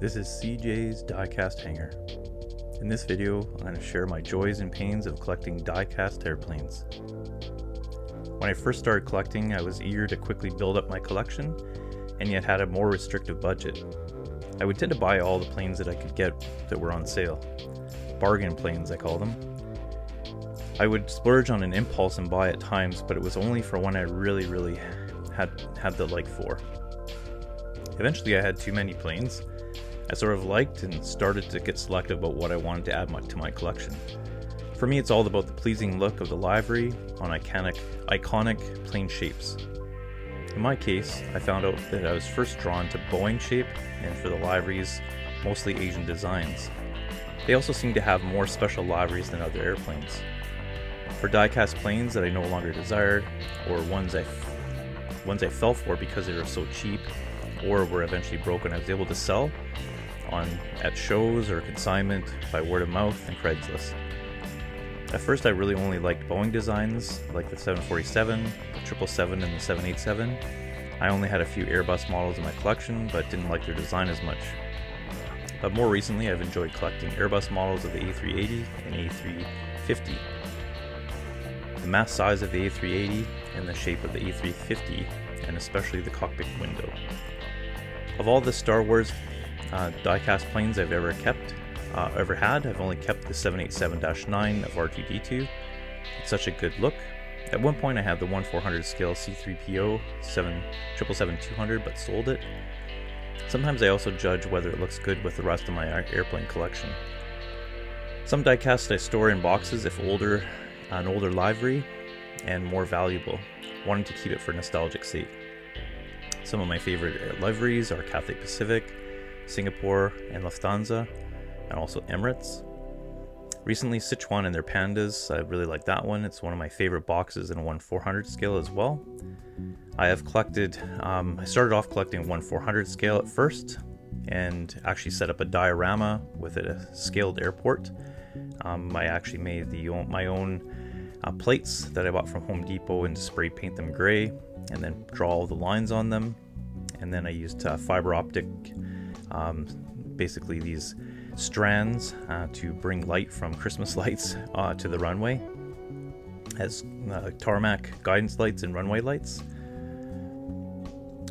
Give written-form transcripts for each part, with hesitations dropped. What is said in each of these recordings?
This is CJ's Diecast Hangar. In this video, I'm going to share my joys and pains of collecting diecast airplanes. When I first started collecting, I was eager to quickly build up my collection, and yet had a more restrictive budget. I would tend to buy all the planes that I could get that were on sale. Bargain planes, I call them. I would splurge on an impulse and buy at times, but it was only for one I really had the like for. Eventually I had too many planes. I sort of liked and started to get selective about what I wanted to add to my collection. For me, it's all about the pleasing look of the livery on iconic plane shapes. In my case, I found out that I was first drawn to Boeing shape, and for the liveries, mostly Asian designs. They also seem to have more special liveries than other airplanes. For diecast planes that I no longer desired, or ones I fell for because they were so cheap, or were eventually broken, I was able to sell at shows or consignment by word of mouth and Craigslist. At first I really only liked Boeing designs like the 747, the 777 and the 787. I only had a few Airbus models in my collection but didn't like their design as much. But more recently I've enjoyed collecting Airbus models of the A380 and A350. The mass size of the A380 and the shape of the A350, and especially the cockpit window. Of all the Star Wars diecast planes I've ever had, I've only kept the 787-9 of R2-D2. It's such a good look. At one point I had the 1/400 scale C-3PO 777-200 but sold it. Sometimes I also judge whether it looks good with the rest of my airplane collection. Some diecast I store in boxes if an older livery and more valuable, wanting to keep it for nostalgic sake. Some of my favorite liveries are Cathay Pacific, Singapore, and Lufthansa, and also Emirates. Recently, Sichuan and their pandas, I really like that one. It's one of my favorite boxes in a 1/400 scale as well. I have collected, I started off collecting 1/400 scale at first, and actually set up a diorama with a scaled airport. I actually made my own plates that I bought from Home Depot and spray paint them gray, and then draw all the lines on them. And then I used fiber optic, basically these strands to bring light from Christmas lights to the runway as tarmac guidance lights and runway lights.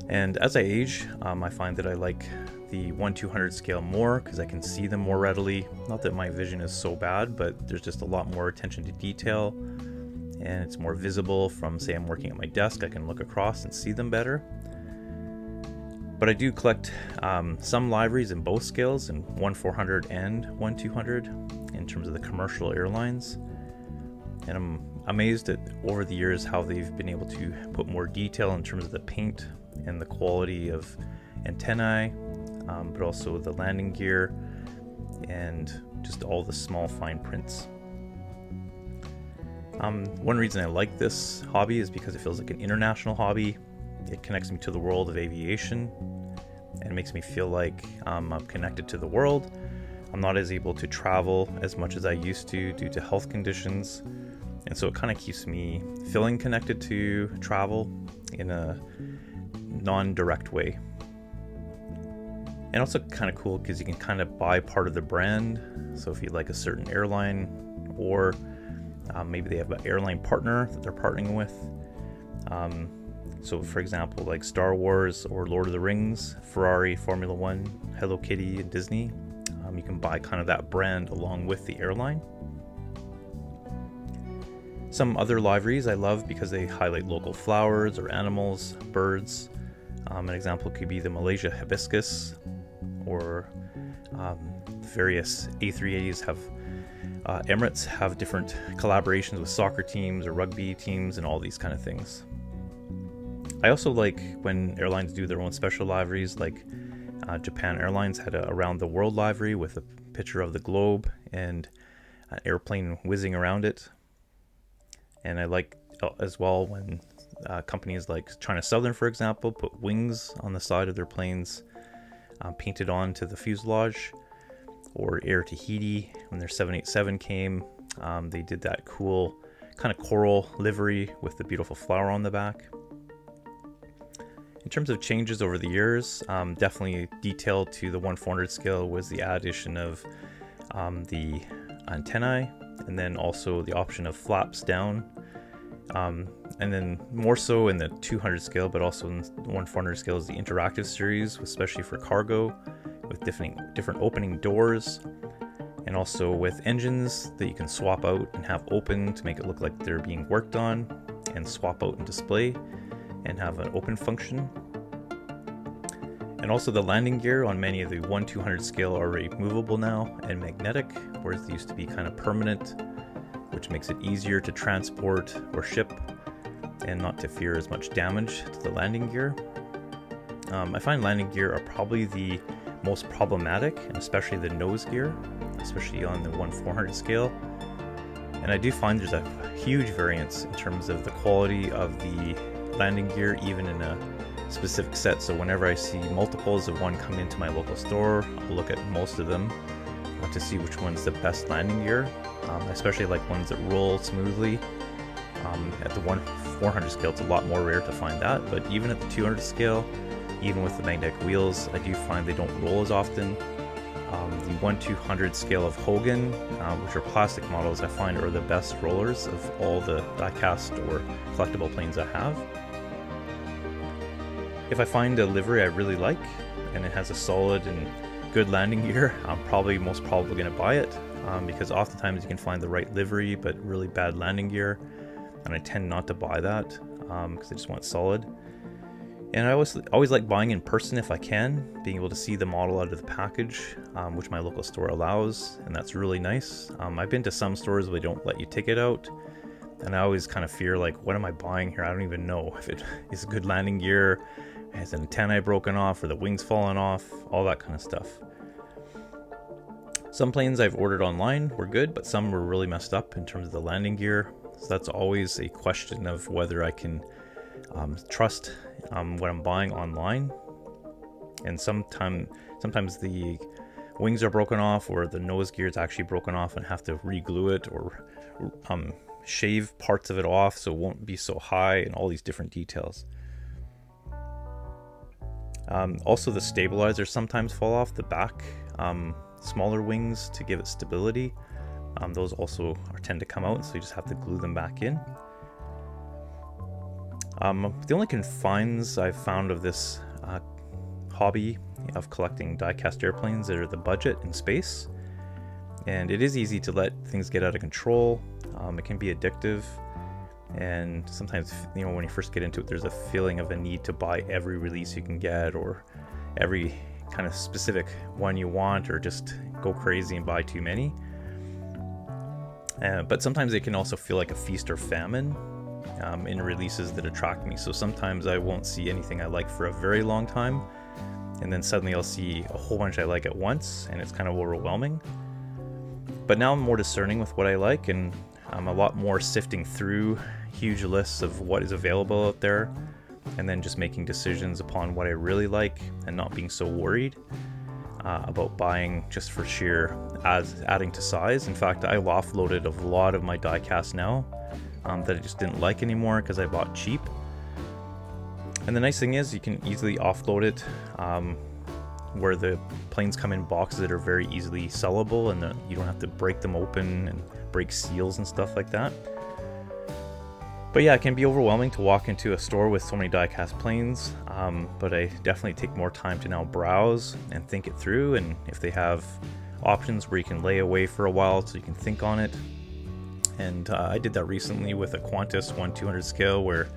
And as I age, I find that I like the 1/200 scale more because I can see them more readily. Not that my vision is so bad, but there's just a lot more attention to detail, and it's more visible from, say, I'm working at my desk, I can look across and see them better. But I do collect some liveries in both scales, in 1/400 and 1/200, in terms of the commercial airlines. And I'm amazed at, over the years, how they've been able to put more detail in terms of the paint and the quality of antennae, but also the landing gear and just all the small fine prints. One reason I like this hobby is because it feels like an international hobby. It connects me to the world of aviation and makes me feel like I'm connected to the world. I'm not as able to travel as much as I used to due to health conditions, and so it kind of keeps me feeling connected to travel in a non-direct way. And also kind of cool because you can kind of buy part of the brand. So if you like a certain airline, or maybe they have an airline partner that they're partnering with. So for example, like Star Wars or Lord of the Rings, Ferrari, Formula One, Hello Kitty, and Disney. You can buy kind of that brand along with the airline. Some other liveries I love because they highlight local flowers or animals, birds. An example could be the Malaysia hibiscus, or various A380s have Emirates have different collaborations with soccer teams or rugby teams and all these kind of things. I also like when airlines do their own special liveries, like Japan Airlines had a around the world livery with a picture of the globe and an airplane whizzing around it. And I like as well when companies like China Southern, for example, put wings on the side of their planes painted onto the fuselage. Or Air Tahiti, when their 787 came, they did that cool kind of coral livery with the beautiful flower on the back. In terms of changes over the years, definitely detailed to the 1/400 scale was the addition of the antennae, and then also the option of flaps down, and then more so in the 200 scale, but also in the 1/400 scale is the interactive series, especially for cargo, with different opening doors, and also with engines that you can swap out and have open to make it look like they're being worked on, and swap out and display and have an open function. And also the landing gear on many of the 1/200 scale are already movable now and magnetic, whereas they used to be kind of permanent, which makes it easier to transport or ship and not to fear as much damage to the landing gear. I find landing gear are probably the most problematic, and especially the nose gear, especially on the 1/400 scale. And I do find there's a huge variance in terms of the quality of the landing gear, even in a specific set. So whenever I see multiples of one come into my local store, I'll look at most of them to see which one's the best landing gear. I especially like ones that roll smoothly. At the 1/400 scale, it's a lot more rare to find that, but even at the 200 scale, even with the magnetic wheels, I do find they don't roll as often. The 1/200 scale of Hogan, which are plastic models, I find are the best rollers of all the die-cast or collectible planes I have. If I find a livery I really like and it has a solid and good landing gear, I'm most probably going to buy it, because oftentimes you can find the right livery but really bad landing gear, and I tend not to buy that because I just want solid. And I always like buying in person if I can, being able to see the model out of the package, which my local store allows, and that's really nice. I've been to some stores where they don't let you take it out, and I always kind of fear, like, what am I buying here? I don't even know if it is good landing gear, has an antennae broken off, or the wings fallen off, all that kind of stuff. Some planes I've ordered online were good, but some were really messed up in terms of the landing gear. So that's always a question of whether I can trust what I'm buying online. And sometimes the wings are broken off, or the nose gear is actually broken off and have to re-glue it, or shave parts of it off so it won't be so high, and all these different details. Also, the stabilizers sometimes fall off the back, smaller wings, to give it stability. Those also tend to come out, so you just have to glue them back in. The only confines I've found of this hobby of collecting die-cast airplanes are the budget and space. And it is easy to let things get out of control. It can be addictive. And sometimes, you know, when you first get into it, there's a feeling of a need to buy every release you can get, or every kind of specific one you want, or just go crazy and buy too many. But sometimes it can also feel like a feast or famine in releases that attract me. So sometimes I won't see anything I like for a very long time, and then suddenly I'll see a whole bunch I like at once, and it's kind of overwhelming. But now I'm more discerning with what I like, and I'm a lot more sifting through huge lists of what is available out there, and then just making decisions upon what I really like, and not being so worried about buying just for sheer adding to size. In fact, I offloaded a lot of my die-cast now that I just didn't like anymore because I bought cheap. And the nice thing is you can easily offload it where the planes come in boxes that are very easily sellable, and you don't have to break them open and break seals and stuff like that. But yeah, it can be overwhelming to walk into a store with so many die-cast planes, but I definitely take more time to now browse and think it through, and if they have options where you can lay away for a while so you can think on it. And I did that recently with a Qantas 1/200 scale, where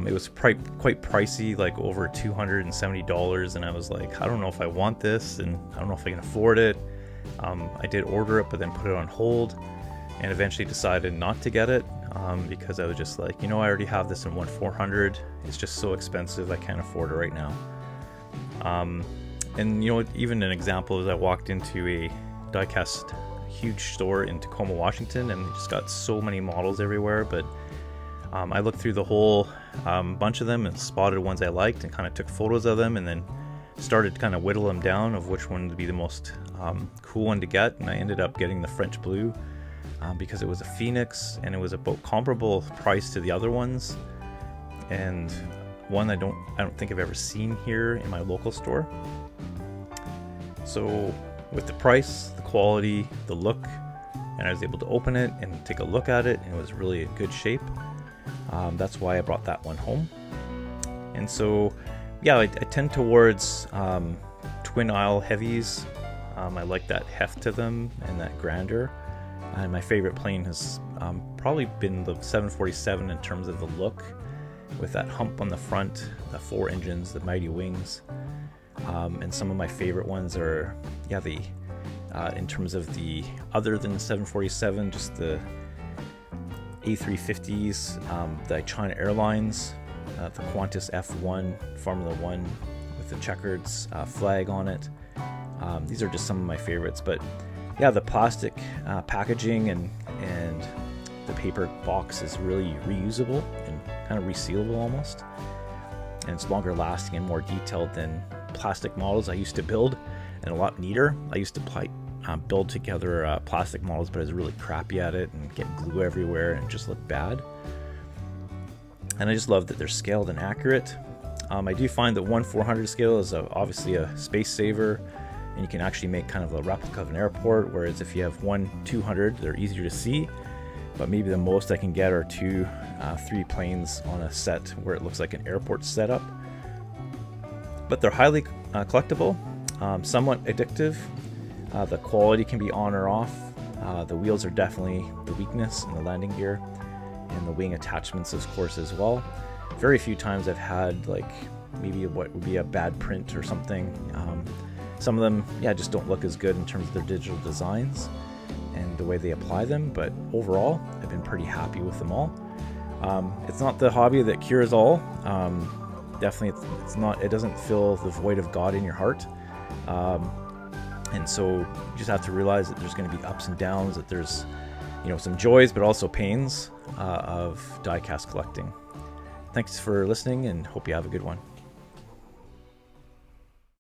it was quite pricey, like over $270, and I was like, I don't know if I want this, and I don't know if I can afford it. I did order it, but then put it on hold, and eventually decided not to get it because I was just like, you know, I already have this in 1/400. It's just so expensive, I can't afford it right now. And you know, even an example is I walked into a die-cast huge store in Tacoma, Washington, and they just got so many models everywhere, but I looked through the whole bunch of them and spotted ones I liked and kind of took photos of them, and then started to kind of whittle them down of which one would be the most cool one to get. And I ended up getting the French Blue because it was a Phoenix and it was about comparable price to the other ones. And one I don't think I've ever seen here in my local store. So with the price, the quality, the look, and I was able to open it and take a look at it, and it was really in good shape. That's why I brought that one home. And so, yeah, I tend towards twin aisle heavies. I like that heft to them and that grandeur. And my favorite plane has probably been the 747 in terms of the look, with that hump on the front, the 4 engines, the mighty wings. And some of my favorite ones are, yeah, the in terms of the other than the 747, just the A350s, the China Airlines, the Qantas F1 Formula 1 with the checkered flag on it. These are just some of my favorites, but yeah, the plastic packaging and the paper box is really reusable and kind of resealable almost, and it's longer lasting and more detailed than plastic models I used to build, and a lot neater. I used to build together plastic models, but I was really crappy at it and get glue everywhere and it just looked bad. And I just love that they're scaled and accurate. I do find that 1/400 scale is obviously a space saver, and you can actually make kind of a replica of an airport, whereas if you have 1/200, they're easier to see. But maybe the most I can get are 2, 3 planes on a set where it looks like an airport setup. But they're highly collectible, somewhat addictive. The quality can be on or off. The wheels are definitely the weakness, and the landing gear, and the wing attachments, of course, as well. Very few times I've had like maybe what would be a bad print or something. Some of them, yeah, just don't look as good in terms of their digital designs and the way they apply them, but overall I've been pretty happy with them all. It's not the hobby that cures all. Definitely it's not, it doesn't fill the void of God in your heart. And so you just have to realize that there's going to be ups and downs, that there's, you know, some joys but also pains of die-cast collecting. Thanks for listening, and hope you have a good one.